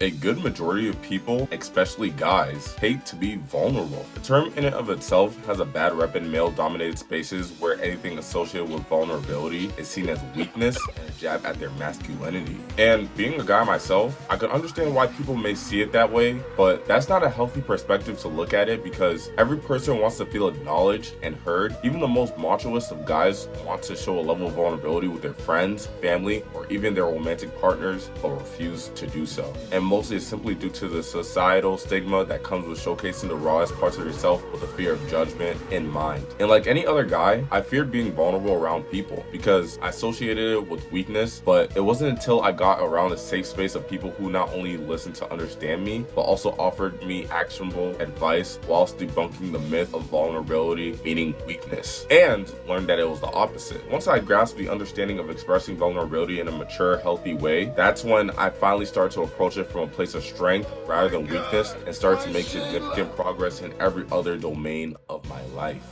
A good majority of people, especially guys, hate to be vulnerable. The term in and of itself has a bad rep in male-dominated spaces where anything associated with vulnerability is seen as weakness and a jab at their masculinity. And being a guy myself, I can understand why people may see it that way, but that's not a healthy perspective to look at it because every person wants to feel acknowledged and heard. Even the most machoist of guys want to show a level of vulnerability with their friends, family, or even their romantic partners, but refuse to do so. And mostly it's simply due to the societal stigma that comes with showcasing the rawest parts of yourself with a fear of judgment in mind. And like any other guy, I feared being vulnerable around people because I associated it with weakness, but it wasn't until I got around a safe space of people who not only listened to understand me, but also offered me actionable advice whilst debunking the myth of vulnerability, meaning weakness, and learned that it was the opposite. Once I grasped the understanding of expressing vulnerability in a mature, healthy way, that's when I finally started to approach it from a place of strength rather than weakness and started to make significant progress in every other domain of my life.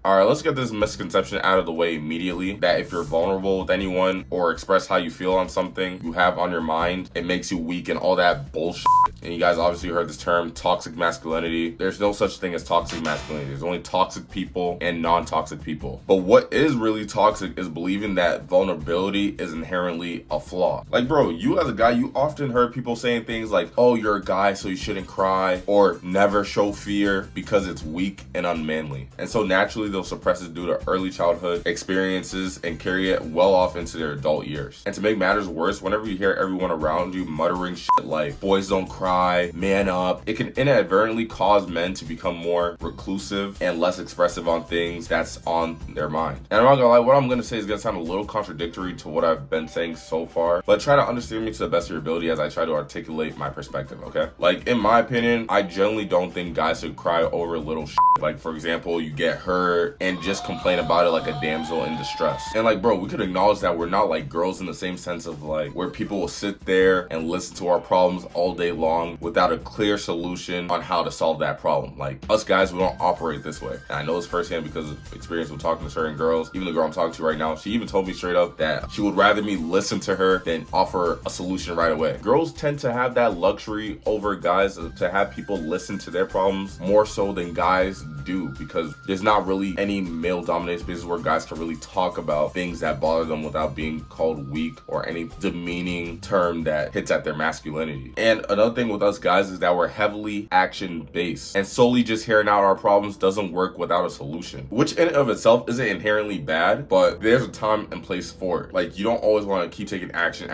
Alright, let's get this misconception out of the way immediately that if you're vulnerable with anyone or express how you feel on something you have on your mind, it makes you weak and all that bullshit. And you guys obviously heard this term, toxic masculinity. There's no such thing as toxic masculinity. There's only toxic people and non-toxic people. But what is really toxic is believing that vulnerability is inherently a flaw. Like, bro, you as a guy, you often heard people saying things like, oh, you're a guy, so you shouldn't cry, or never show fear because it's weak and unmanly. And so naturally, they'll suppress it due to early childhood experiences and carry it well off into their adult years. And to make matters worse, whenever you hear everyone around you muttering shit like, boys don't cry, man up, it can inadvertently cause men to become more reclusive and less expressive on things that's on their mind. And I'm not gonna lie, what I'm gonna say is gonna sound a little contradictory to what I've been saying so far, but try to understand me to the best of your ability as I try to articulate my perspective, okay? Like, in my opinion, I generally don't think guys should cry over little shit. Like, for example, you get hurt and just complain about it like a damsel in distress. And like, bro, we could acknowledge that we're not like girls in the same sense of like where people will sit there and listen to our problems all day long without a clear solution on how to solve that problem. Like, us guys, we don't operate this way. And I know this firsthand because of experience with talking to certain girls. Even the girl I'm talking to right now, she even told me straight up that she would rather me listen to her than offer a solution right away. Girls tend to have that luxury over guys to have people listen to their problems more so than guys do, because there's not really any male dominated spaces where guys can really talk about things that bother them without being called weak or any demeaning term that hits at their masculinity. And another thing with us guys is that we're heavily action based, and solely just hearing out our problems doesn't work without a solution, which in and of itself isn't inherently bad, but there's a time and place for it. Like, you don't always want to keep taking action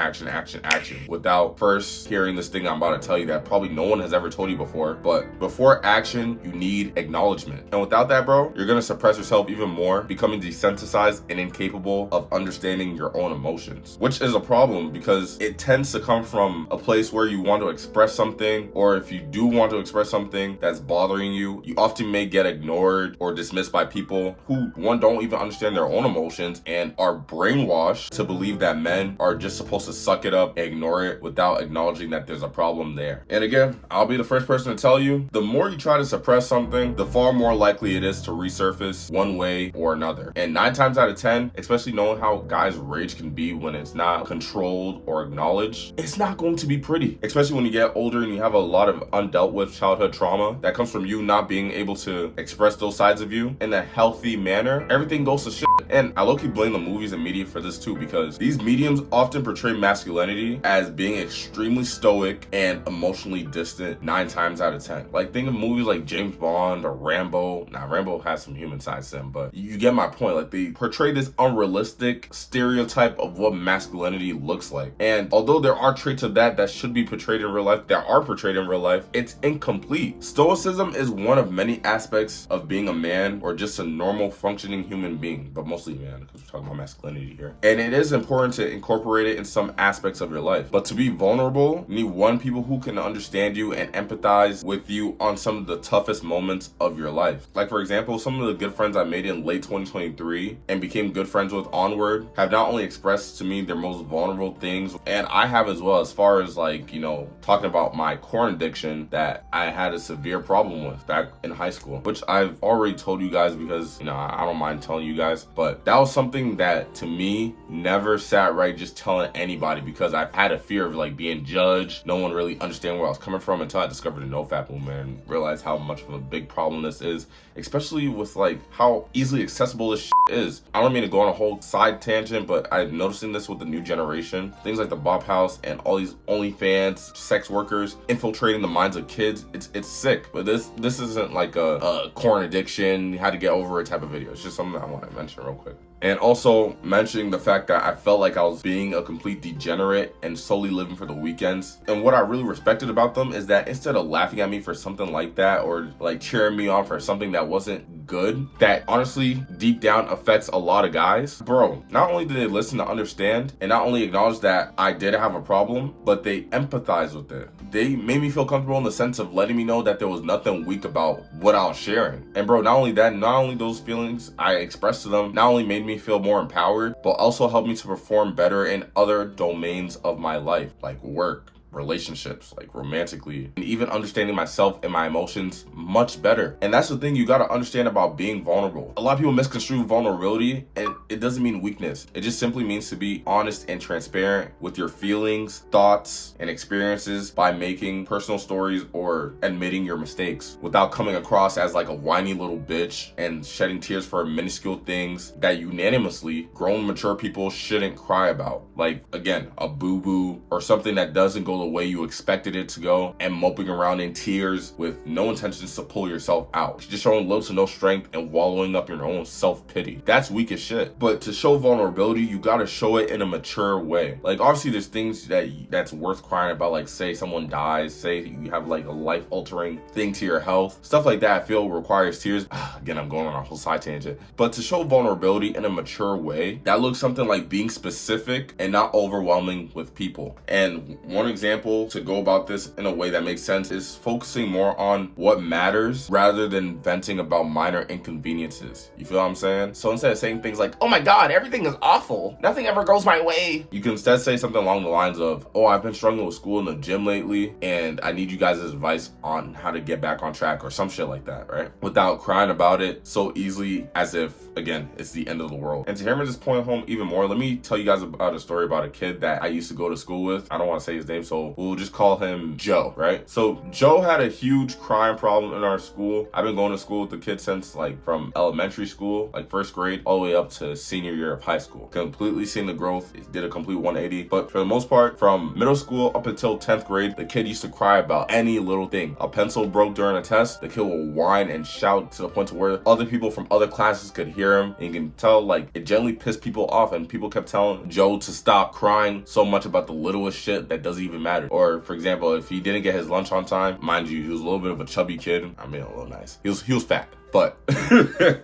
without first hearing this thing I'm about to tell you that probably no one has ever told you before. But before action, you need acknowledgement. And without that, bro, you're gonna suppress yourself even more, becoming desensitized and incapable of understanding your own emotions, which is a problem because it tends to come from a place where you want to express something, or if you do want to express something that's bothering you, you often may get ignored or dismissed by people who, one, don't even understand their own emotions and are brainwashed to believe that men are just supposed to suck it up and ignore it without acknowledging that there's a problem there. And again, I'll be the first person to tell you, the more you try to suppress something, the far more likely it is to resurface one way or another. And 9 times out of 10, especially knowing how guys' rage can be when it's not controlled or acknowledged, it's not going to be pretty. Especially when you get older and you have a lot of undealt with childhood trauma that comes from you not being able to express those sides of you in a healthy manner, everything goes to shit. And I low-key blame the movies and media for this too, because these mediums often portray masculinity as being extremely stoic and emotionally distant 9 times out of 10. Like, think of movies like James Bond or Rambo. Now, Rambo has some human sides to him, but you get my point. Like, they portray this unrealistic stereotype of what masculinity looks like. And although there are traits of that should be portrayed in real life, that are portrayed in real life, it's incomplete. Stoicism is one of many aspects of being a man or just a normal functioning human being, but mostly man, because we're talking about masculinity here. And it is important to incorporate it in some aspects of your life. But to be vulnerable, you need people who can understand you and empathize with you on some of the toughest moments of your life. life. Like for example, some of the good friends I made in late 2023 and became good friends with onward have not only expressed to me their most vulnerable things, and I have as well, as far as like, you know, talking about my corn addiction that I had a severe problem with back in high school, which I've already told you guys because, you know, I don't mind telling you guys, but that was something that to me never sat right just telling anybody, because I had a fear of like being judged, no one really understanding where I was coming from, until I discovered the NoFap movement and realized how much of a big problem this is, especially with like how easily accessible this is. I don't mean to go on a whole side tangent, but I'm noticing this with the new generation. Things like the Bop House and all these OnlyFans, sex workers infiltrating the minds of kids. It's sick. But this isn't like a corn addiction, how to get over it type of video. It's just something I want to mention real quick. And also mentioning the fact that I felt like I was being a complete degenerate and solely living for the weekends. And what I really respected about them is that instead of laughing at me for something like that, or like cheering me on for something that wasn't good, that honestly deep down affects a lot of guys, bro, not only did they listen to understand and not only acknowledge that I did have a problem, but they empathize with it. They made me feel comfortable in the sense of letting me know that there was nothing weak about what I was sharing. And bro, not only that, not only those feelings I expressed to them, not only made me feel more empowered, but also helped me to perform better in other domains of my life, like work, relationships, like romantically, and even understanding myself and my emotions much better. And that's the thing you got to understand about being vulnerable. A lot of people misconstrue vulnerability, and it doesn't mean weakness. It just simply means to be honest and transparent with your feelings, thoughts, and experiences by making personal stories or admitting your mistakes without coming across as like a whiny little bitch and shedding tears for minuscule things that unanimously grown mature people shouldn't cry about. Like again, a boo-boo or something that doesn't go the way you expected it to go, and moping around in tears with no intentions to pull yourself out. Just showing little to no strength and wallowing up your own self-pity. That's weak as shit. But to show vulnerability, you gotta show it in a mature way. Like obviously there's things that's worth crying about, like say someone dies, say you have like a life-altering thing to your health. Stuff like that I feel requires tears. Again, I'm going on a whole side tangent. But to show vulnerability in a mature way, that looks something like being specific and not overwhelming with people. And one example to go about this in a way that makes sense is focusing more on what matters rather than venting about minor inconveniences. You feel what I'm saying? So instead of saying things like, oh my god, everything is awful, nothing ever goes my way, you can instead say something along the lines of, oh, I've been struggling with school and the gym lately, and I need you guys' advice on how to get back on track, or some shit like that, right? Without crying about it so easily as if, again, it's the end of the world. And to hammer this point home even more, let me tell you guys about a story about a kid that I used to go to school with. I don't want to say his name, so we'll just call him Joe, right? So Joe had a huge crime problem in our school. I've been going to school with the kid since like from elementary school, like first grade, all the way up to senior year of high school. Completely seen the growth. It did a complete 180. But for the most part, from middle school up until 10th grade, the kid used to cry about any little thing. A pencil broke during a test, the kid will whine and shout to the point to where other people from other classes could hear him. And you can tell like it generally pissed people off, and people kept telling Joe to stop crying so much about the littlest shit that doesn't even matter. Or for example, if he didn't get his lunch on time, mind you, he was a little bit of a chubby kid. I mean, a little nice. He was fat. But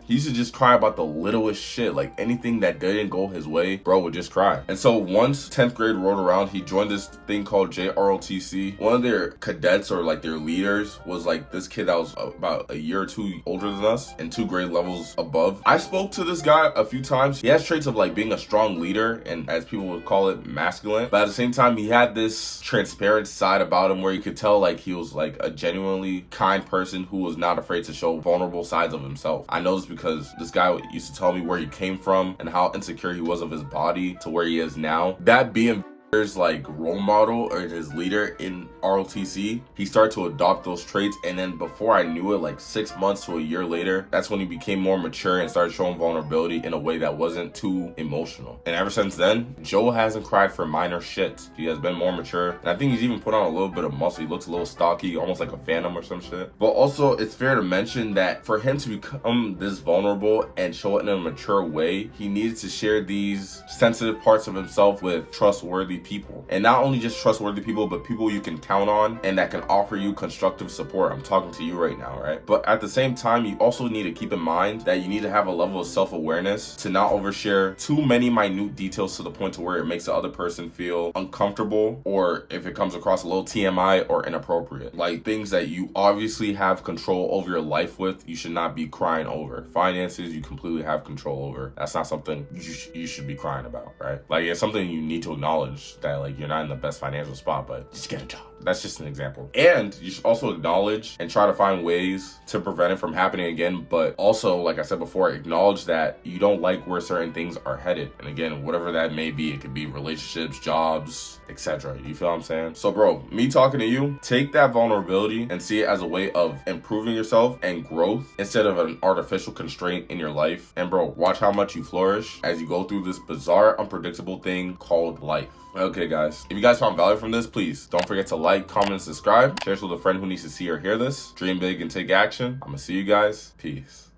he used to just cry about the littlest shit. Like anything that didn't go his way, bro would just cry. And so once 10th grade rolled around, he joined this thing called JROTC. One of their cadets, or like their leaders, was like this kid that was about a year or two older than us and 2 grade levels above. I spoke to this guy a few times. He has traits of like being a strong leader and, as people would call it, masculine. But at the same time, he had this transparent side about him where you could tell like he was like a genuinely kind person who was not afraid to show vulnerable sides of himself. I know this because this guy used to tell me where he came from and how insecure he was of his body to where he is now. That being his like role model or his leader in ROTC, he started to adopt those traits. And then before I knew it, like 6 months to a year later, that's when he became more mature and started showing vulnerability in a way that wasn't too emotional. And ever since then, Joe hasn't cried for minor shit. He has been more mature, and I think he's even put on a little bit of muscle. He looks a little stocky, almost like a phantom or some shit. But also, it's fair to mention that for him to become this vulnerable and show it in a mature way, he needed to share these sensitive parts of himself with trustworthy people, and not only just trustworthy people, but people you can count on and that can offer you constructive support. I'm talking to you right now, right? But at the same time, you also need to keep in mind that you need to have a level of self-awareness to not overshare too many minute details to the point to where it makes the other person feel uncomfortable, or if it comes across a little TMI or inappropriate. Like things that you obviously have control over your life with, you should not be crying over. Finances, you completely have control over. That's not something you should be crying about, right? Like it's something you need to acknowledge that like you're not in the best financial spot, but just get a job. That's just an example. And you should also acknowledge and try to find ways to prevent it from happening again. But also, like I said before, acknowledge that you don't like where certain things are headed. And again, whatever that may be, it could be relationships, jobs, etc. You feel what I'm saying? So bro, me talking to you, take that vulnerability and see it as a way of improving yourself and growth instead of an artificial constraint in your life. And bro, watch how much you flourish as you go through this bizarre, unpredictable thing called life. Okay guys, if you guys found value from this, please don't forget to like, comment, and subscribe. Share this with a friend who needs to see or hear this. Dream big and take action. I'm gonna see you guys. Peace.